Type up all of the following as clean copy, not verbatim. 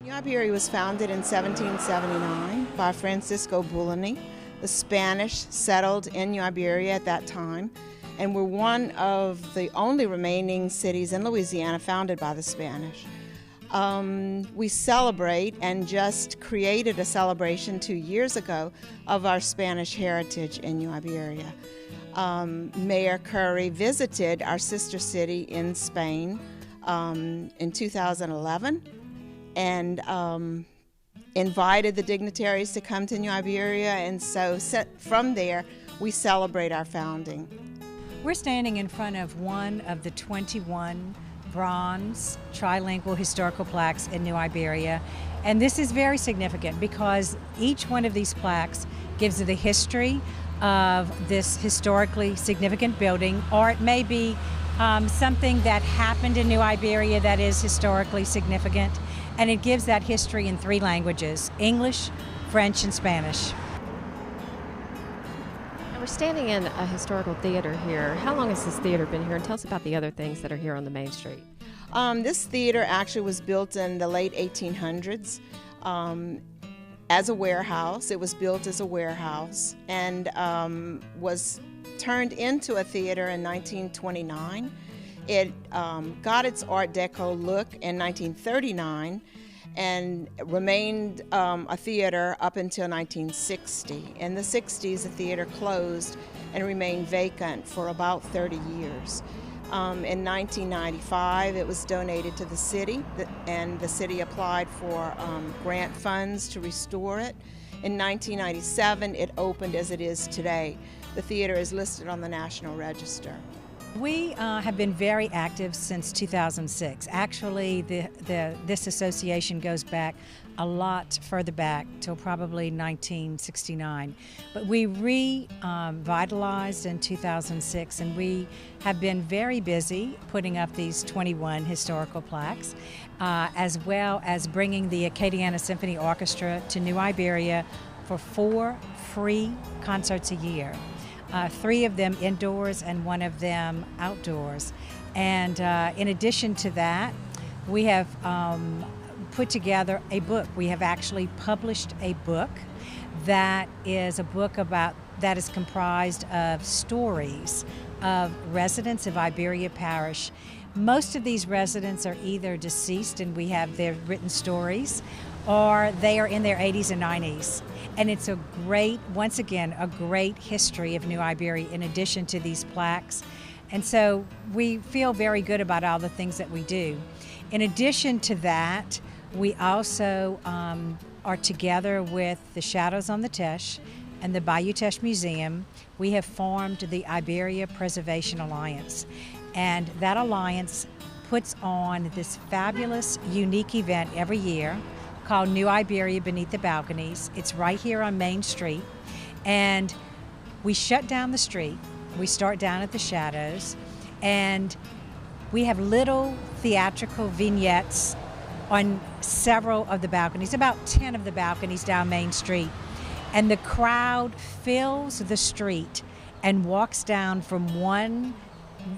Iberia was founded in 1779 by Francisco Bulani. The Spanish settled in Iberia at that time and were one of the only remaining cities in Louisiana founded by the Spanish. We celebrate and just created a celebration 2 years ago of our Spanish heritage in Iberia. Mayor Curry visited our sister city in Spain in 2011 and invited the dignitaries to come to New Iberia, and so from there we celebrate our founding. We're standing in front of one of the 21 bronze trilingual historical plaques in New Iberia, and this is very significant because each one of these plaques gives you the history of this historically significant building, or it may be something that happened in New Iberia that is historically significant, and it gives that history in 3 languages: English, French, and Spanish. We're standing in a historical theater here. How long has this theater been here? And tell us about the other things that are here on the main street. This theater actually was built in the late 1800s as a warehouse. It was built as a warehouse and was turned into a theater in 1929. It got its Art Deco look in 1939 and remained a theater up until 1960. In the 60s, the theater closed and remained vacant for about 30 years. In 1995, it was donated to the city, and the city applied for grant funds to restore it. In 1997, it opened as it is today. The theater is listed on the National Register. We have been very active since 2006. Actually, this association goes back a lot further back till probably 1969. But we revitalized in 2006, and we have been very busy putting up these 21 historical plaques, as well as bringing the Acadiana Symphony Orchestra to New Iberia for 4 free concerts a year. 3 of them indoors and 1 of them outdoors. And in addition to that, we have put together a book. We have actually published a book that is comprised of stories of residents of Iberia Parish. Most of these residents are either deceased and we have their written stories, or they are in their 80s and 90s. And it's a great, once again, a great history of New Iberia in addition to these plaques. And so we feel very good about all the things that we do. In addition to that, we also are together with the Shadows on the Teche and the Bayou Teche Museum. We have formed the Iberia Preservation Alliance. And that alliance puts on this fabulous, unique event every year called New Iberia Beneath the Balconies. It's right here on Main Street, and we shut down the street. We start down at the Shadows, and we have little theatrical vignettes on several of the balconies, about 10 of the balconies down Main Street, and the crowd fills the street and walks down from one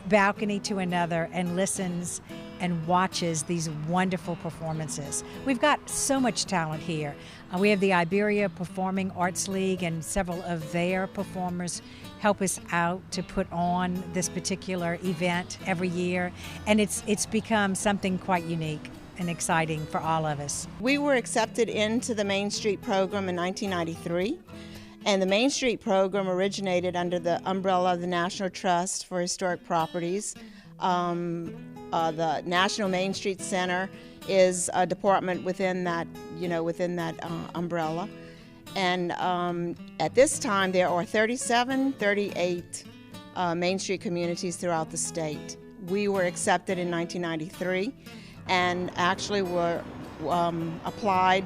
balcony to another and listens and watches these wonderful performances. We've got so much talent here. We have the Iberia Performing Arts League, and several of their performers help us out to put on this particular event every year, and it's become something quite unique and exciting for all of us. We were accepted into the Main Street program in 1993. And the Main Street program originated under the umbrella of the National Trust for Historic Properties. The National Main Street Center is a department within that, umbrella. And at this time, there are 38 Main Street communities throughout the state. We were accepted in 1993, and actually were applied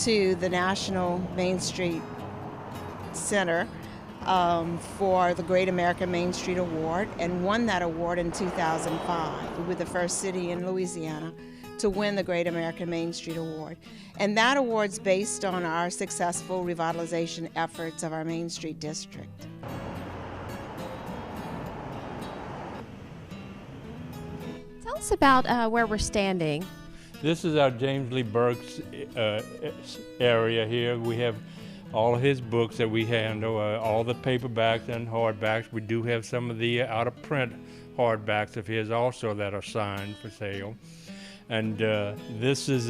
to the National Main Street Center for the Great American Main Street Award, and won that award in 2005. We were the first city in Louisiana to win the Great American Main Street Award. And that award's based on our successful revitalization efforts of our Main Street district. Tell us about where we're standing. This is our James Lee Burke's area here. We have all of his books that we handle, all the paperbacks and hardbacks. We do have some of the out-of-print hardbacks of his also that are signed for sale. And this is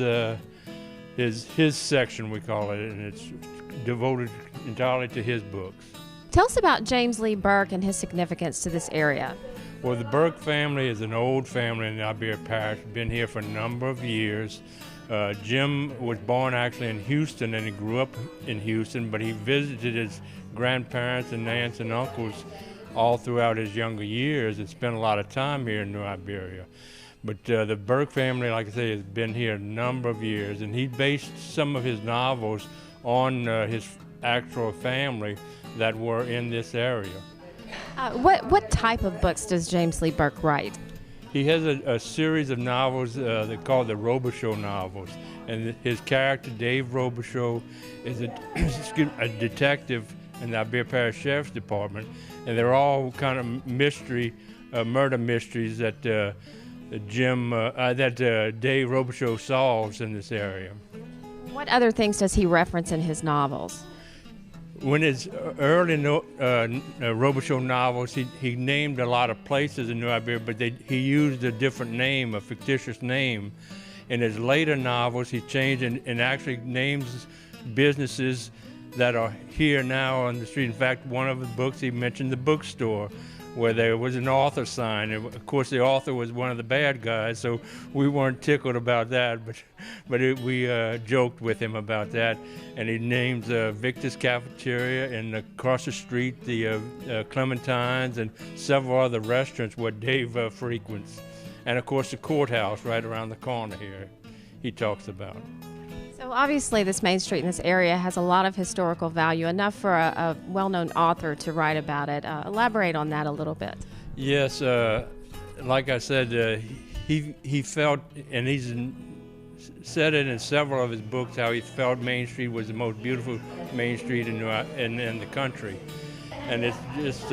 his section, we call it, and it's devoted entirely to his books. Tell us about James Lee Burke and his significance to this area. Well, the Burke family is an old family in Iberia Parish, been here for a number of years. Jim was born actually in Houston, and he grew up in Houston, but he visited his grandparents and aunts and uncles all throughout his younger years and spent a lot of time here in New Iberia. But the Burke family, like I say, has been here a number of years, and he based some of his novels on his actual family that were in this area. What type of books does James Lee Burke write? He has a series of novels they're called the Robichaux novels, and his character, Dave Robichaux, is a detective in the Iberia Parish Sheriff's Department, and they're all kind of murder mysteries that Dave Robichaux solves in this area. What other things does he reference in his novels? When his early Robichaux novels, he named a lot of places in New Iberia, but he used a different name, a fictitious name. In his later novels, he changed and actually names businesses that are here now on the street. In fact, one of the books, he mentioned the bookstore, where there was an author sign. And of course, the author was one of the bad guys, so we weren't tickled about that, but we joked with him about that. And he names Victor's Cafeteria, and across the street, the Clementines, and several other restaurants where Dave frequents. And of course, the courthouse right around the corner here, he talks about. So obviously this Main Street in this area has a lot of historical value, enough for a well-known author to write about it. Elaborate on that a little bit. Yes, like I said, he felt, and he's said it in several of his books, how he felt Main Street was the most beautiful Main Street in the country. And it's just,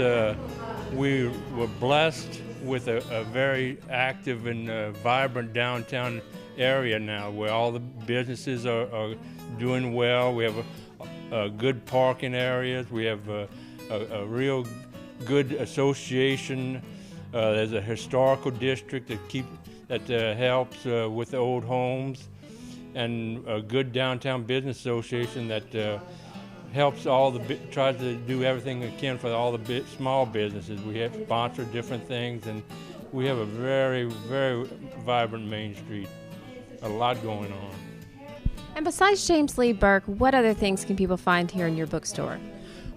we were blessed with a very active and vibrant downtown area now, where all the businesses are doing well. We have good parking areas. We have a real good association. There's a historical district that helps with the old homes, and a good downtown business association that helps tries to do everything it can for all the small businesses. We have sponsored different things, and we have a very, very vibrant Main Street. A lot going on. And besides James Lee Burke, what other things can people find here in your bookstore?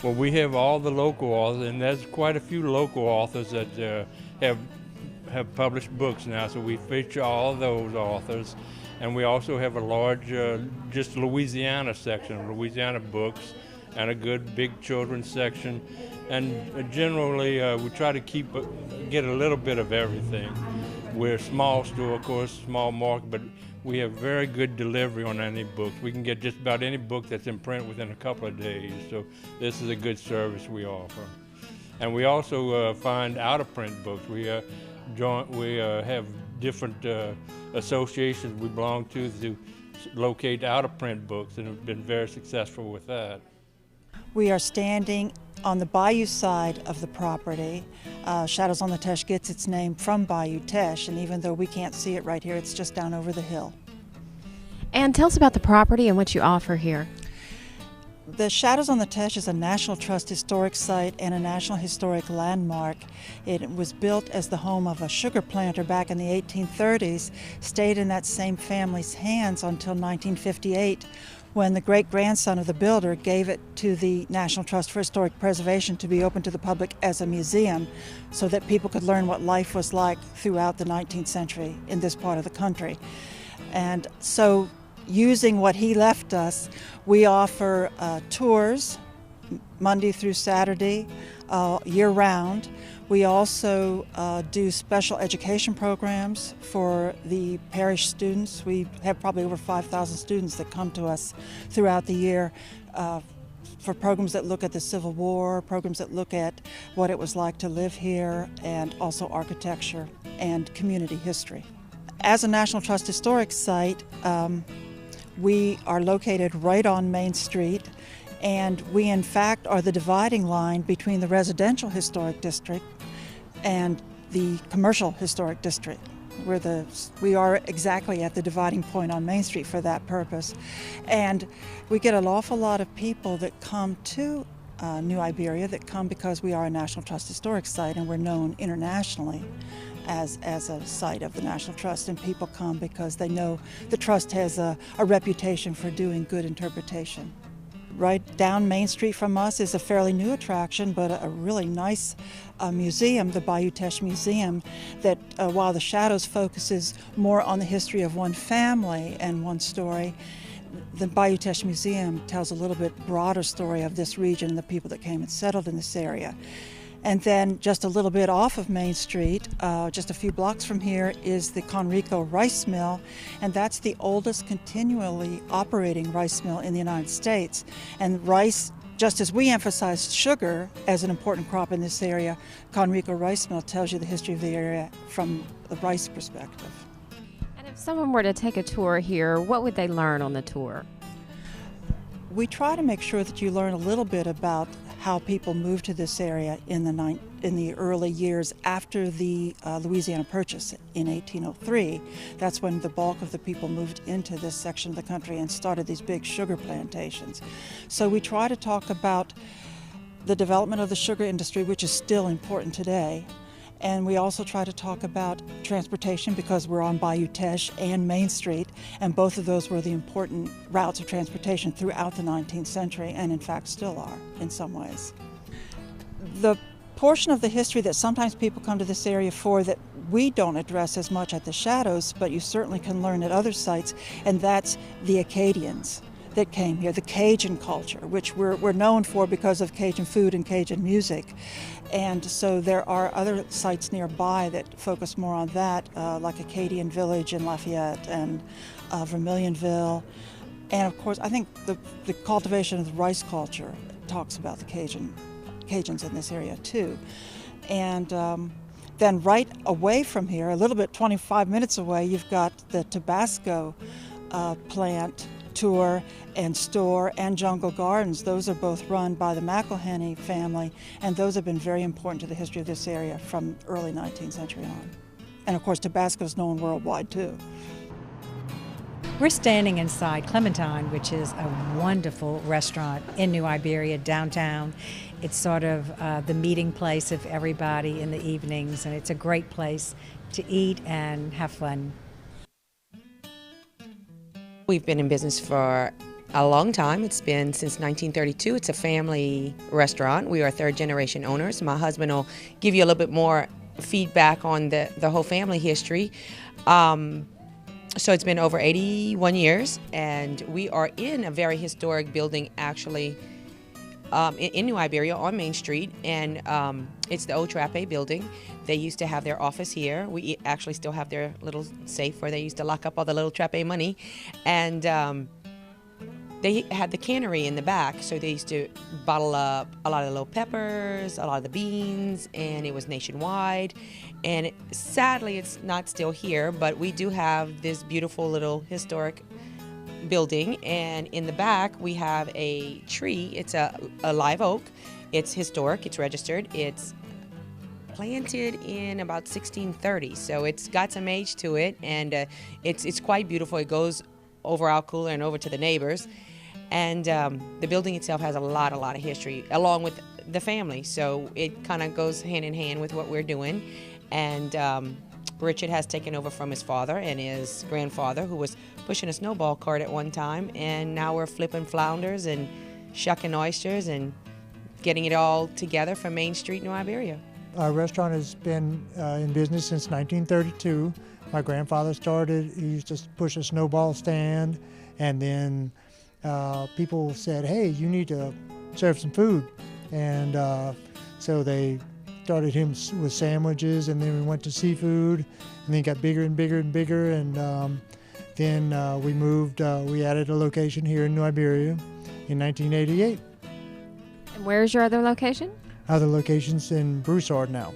Well, we have all the local authors, and there's quite a few local authors that have published books now, so we feature all those authors. And we also have a large just Louisiana section, Louisiana books, and a good big children's section. And generally we try to get a little bit of everything. We're a small store, of course, small market, but we have very good delivery on any books. We can get just about any book that's in print within a couple of days, so this is a good service we offer. And we also find out-of-print books. We have different associations we belong to locate out-of-print books, and have been very successful with that. We are standing on the bayou side of the property. Shadows on the Teche gets its name from Bayou Teche, and even though we can't see it right here, it's just down over the hill. And tell us about the property and what you offer here. The Shadows on the Teche is a National Trust historic site and a National Historic Landmark. It was built as the home of a sugar planter back in the 1830s, stayed in that same family's hands until 1958, when the great-grandson of the builder gave it to the National Trust for Historic Preservation to be open to the public as a museum, so that people could learn what life was like throughout the 19th century in this part of the country. And so, using what he left us, we offer tours Monday through Saturday, year-round. We also do special education programs for the parish students. We have probably over 5,000 students that come to us throughout the year for programs that look at the Civil War, programs that look at what it was like to live here, and also architecture and community history. As a National Trust Historic Site, we are located right on Main Street, and we in fact are the dividing line between the residential historic district and the commercial historic district. We are exactly at the dividing point on Main Street for that purpose. And we get an awful lot of people that come to New Iberia that come because we are a National Trust Historic Site and we're known internationally as a site of the National Trust, and people come because they know the Trust has a reputation for doing good interpretation. Right down Main Street from us is a fairly new attraction, but a really nice museum, the Bayou Teche Museum, that while the Shadows focuses more on the history of one family and one story, the Bayou Teche Museum tells a little bit broader story of this region and the people that came and settled in this area. And then just a little bit off of Main Street, just a few blocks from here, is the Conrico Rice Mill, and that's the oldest continually operating rice mill in the United States. And rice, just as we emphasize sugar as an important crop in this area, Conrico Rice Mill tells you the history of the area from the rice perspective. And if someone were to take a tour here, what would they learn on the tour? We try to make sure that you learn a little bit about how people moved to this area in the early years after the Louisiana Purchase in 1803. That's when the bulk of the people moved into this section of the country and started these big sugar plantations. So we try to talk about the development of the sugar industry, which is still important today. And we also try to talk about transportation because we're on Bayou Teche and Main Street, and both of those were the important routes of transportation throughout the 19th century, and in fact still are in some ways. The portion of the history that sometimes people come to this area for that we don't address as much at the Shadows, but you certainly can learn at other sites, and that's the Acadians that came here, the Cajun culture, which we're known for because of Cajun food and Cajun music. And so there are other sites nearby that focus more on that, like Acadian Village in Lafayette and Vermilionville. And of course, I think the cultivation of the rice culture talks about the Cajuns in this area too. And then right away from here, a little bit 25 minutes away, you've got the Tabasco plant tour and store and Jungle Gardens. Those are both run by the McElhenney family, and those have been very important to the history of this area from early 19th century on. And of course, Tabasco is known worldwide too. We're standing inside Clementine, which is a wonderful restaurant in New Iberia, downtown. It's sort of the meeting place of everybody in the evenings, and it's a great place to eat and have fun. We've been in business for a long time. It's been since 1932. It's a family restaurant. We are third-generation owners. My husband will give you a little bit more feedback on the whole family history. So it's been over 81 years, and we are in a very historic building, actually, in New Iberia on Main Street, and it's the old Trappe building. They used to have their office here. We actually still have their little safe where they used to lock up all the little Trappe money, and they had the cannery in the back, so they used to bottle up a lot of the little peppers, a lot of the beans, and it was nationwide. And sadly, it's not still here, but we do have this beautiful little historic building, and in the back we have a tree. It's a live oak. It's historic, it's registered, it's planted in about 1630, so it's got some age to it, and it's quite beautiful. It goes over our cooler and over to the neighbors, and the building itself has a lot of history along with the family, so it kind of goes hand in hand with what we're doing. And Richard has taken over from his father and his grandfather, who was pushing a snowball cart at one time, and now we're flipping flounders and shucking oysters and getting it all together for Main Street, New Iberia. Our restaurant has been in business since 1932. My grandfather started. He used to push a snowball stand, and then people said, hey, you need to serve some food. And so they started him with sandwiches, and then we went to seafood, and then it got bigger and bigger and bigger, and then we moved, we added a location here in New Iberia in 1988. And where's your other location? Other locations in Broussard now.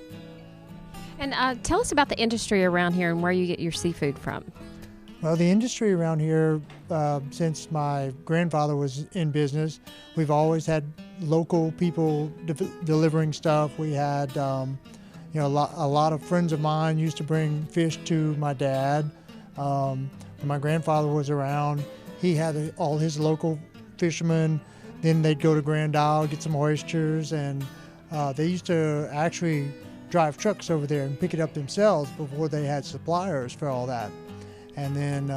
And tell us about the industry around here and where you get your seafood from. Well, the industry around here, since my grandfather was in business, we've always had local people delivering stuff. We had, a lot of friends of mine used to bring fish to my dad. When my grandfather was around, he had all his local fishermen. Then they'd go to Grand Isle, get some oysters, and they used to actually drive trucks over there and pick it up themselves before they had suppliers for all that. And then,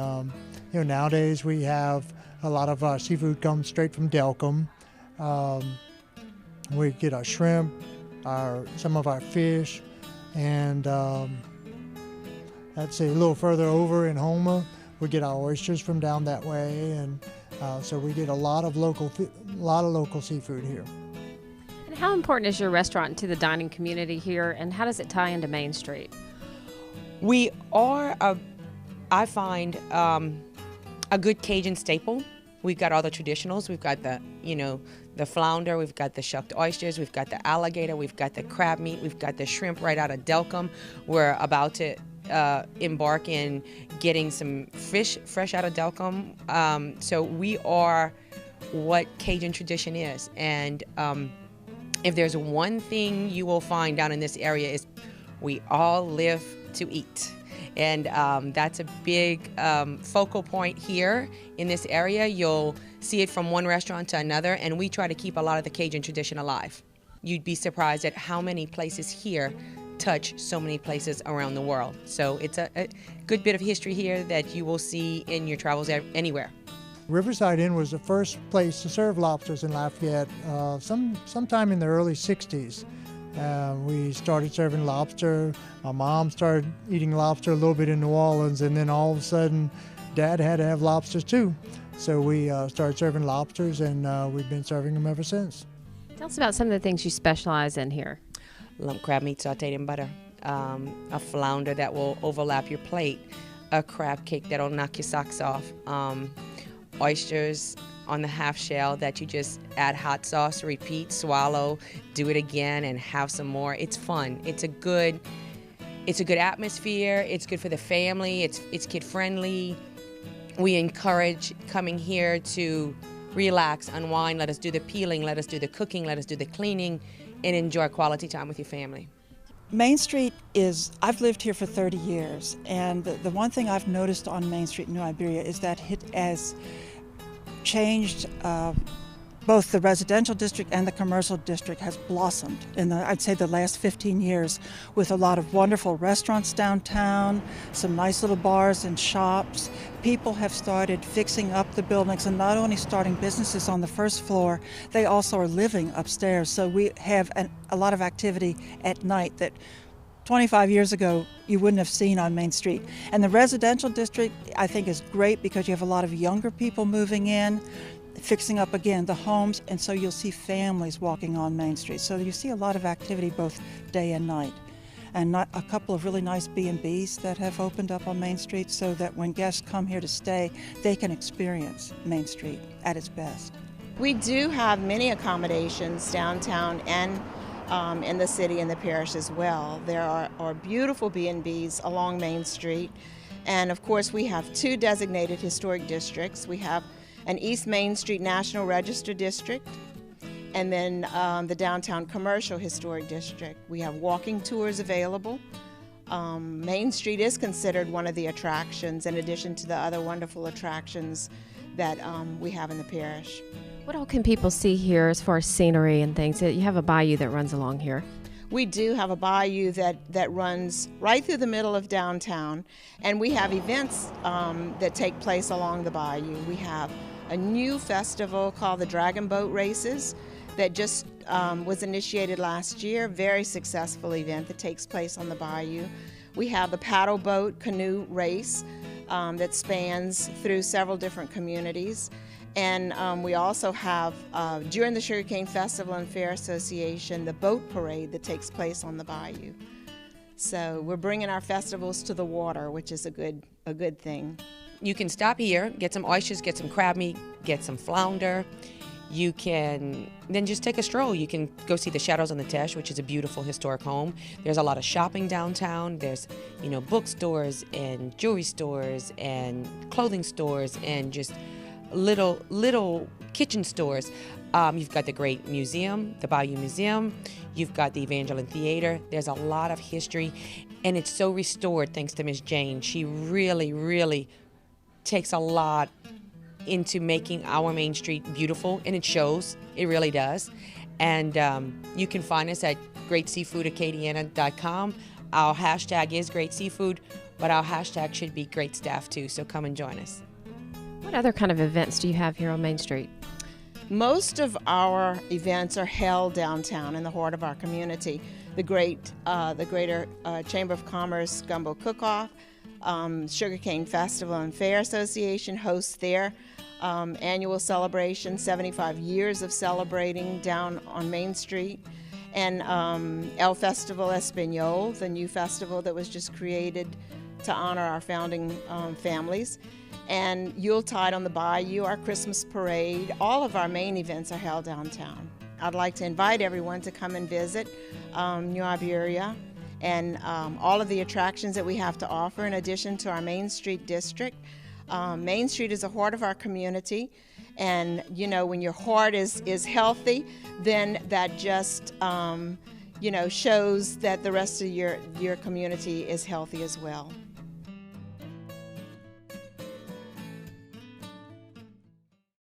nowadays we have a lot of our seafood comes straight from Delcom. We get our shrimp, some of our fish, and I'd say a little further over in Houma, we get our oysters from down that way, and so we get a lot of local seafood here. And how important is your restaurant to the dining community here, and how does it tie into Main Street? We are I find a good Cajun staple. We've got all the traditionals. We've got the flounder, we've got the shucked oysters, we've got the alligator, we've got the crab meat, we've got the shrimp right out of Delcom. We're about to embark in getting some fish fresh out of Delcom. So we are what Cajun tradition is. And if there's one thing you will find down in this area is we all live to eat. And that's a big focal point here in this area. You'll see it from one restaurant to another, and we try to keep a lot of the Cajun tradition alive. You'd be surprised at how many places here touch so many places around the world. So it's a good bit of history here that you will see in your travels anywhere. Riverside Inn was the first place to serve lobsters in Lafayette sometime in the early 60s. We started serving lobster. My mom started eating lobster a little bit in New Orleans, and then all of a sudden Dad had to have lobsters too. So we started serving lobsters, and we've been serving them ever since. Tell us about some of the things you specialize in here. Lump crab meat sauteed in butter, a flounder that will overlap your plate, a crab cake that'll knock your socks off, oysters on the half shell that you just add hot sauce, repeat, swallow, do it again, and have some more. It's fun. It's a good atmosphere. It's good for the family. It's kid friendly. We encourage coming here to relax, unwind. Let us do the peeling. Let us do the cooking. Let us do the cleaning, and enjoy quality time with your family. Main Street I've lived here for 30 years, and the one thing I've noticed on Main Street in New Iberia is that it has changed. Both the residential district and the commercial district has blossomed in I'd say the last 15 years, with a lot of wonderful restaurants downtown, some nice little bars and shops. People have started fixing up the buildings and not only starting businesses on the first floor, they also are living upstairs. So we have a lot of activity at night that 25 years ago you wouldn't have seen on Main Street. And the residential district, I think, is great because you have a lot of younger people moving in, fixing up again the homes, and so you'll see families walking on Main Street. So you see a lot of activity both day and night. And a couple of really nice B&Bs that have opened up on Main Street so that when guests come here to stay, they can experience Main Street at its best. We do have many accommodations downtown and in the city and the parish as well. There are beautiful B&Bs along Main Street, and of course we have two designated historic districts. We have an East Main Street National Register District, and then the Downtown Commercial Historic District. We have walking tours available. Main Street is considered one of the attractions in addition to the other wonderful attractions that we have in the parish. What all can people see here as far as scenery and things? You have a bayou that runs along here. We do have a bayou that runs right through the middle of downtown, and we have events that take place along the bayou. We have a new festival called the Dragon Boat Races that just was initiated last year. Very successful event that takes place on the bayou. We have the paddle boat canoe race that spans through several different communities. And we also have, during the Sugarcane Festival and Fair Association, the boat parade that takes place on the bayou. So we're bringing our festivals to the water, which is a good thing. You can stop here, get some oysters, get some crab meat, get some flounder, You can then just take a stroll. You can go see the Shadows on the Teche, which is a beautiful historic home. There's a lot of shopping downtown. There's, bookstores and jewelry stores and clothing stores and just little kitchen stores. You've got the great museum, the Bayou Museum. You've got the Evangeline Theater. There's a lot of history, and it's so restored thanks to Miss Jane. She really, really takes a lot into making our Main Street beautiful, and it shows. It really does. And you can find us at greatseafoodacadiana.com. Our hashtag is Great Seafood, but our hashtag should be Great Staff too, so come and join us. What other kind of events do you have here on Main Street? Most of our events are held downtown in the heart of our community. The Greater Chamber of Commerce Gumbo Cook-Off, Sugarcane Festival and Fair Association hosts their annual celebration, 75 years of celebrating down on Main Street. And El Festival Español, the new festival that was just created to honor our founding families. And Yuletide on the Bayou, our Christmas parade. All of our main events are held downtown. I'd like to invite everyone to come and visit New Iberia and all of the attractions that we have to offer in addition to our Main Street district. Main Street is the heart of our community, and when your heart is healthy, then that just shows that the rest of your community is healthy as well.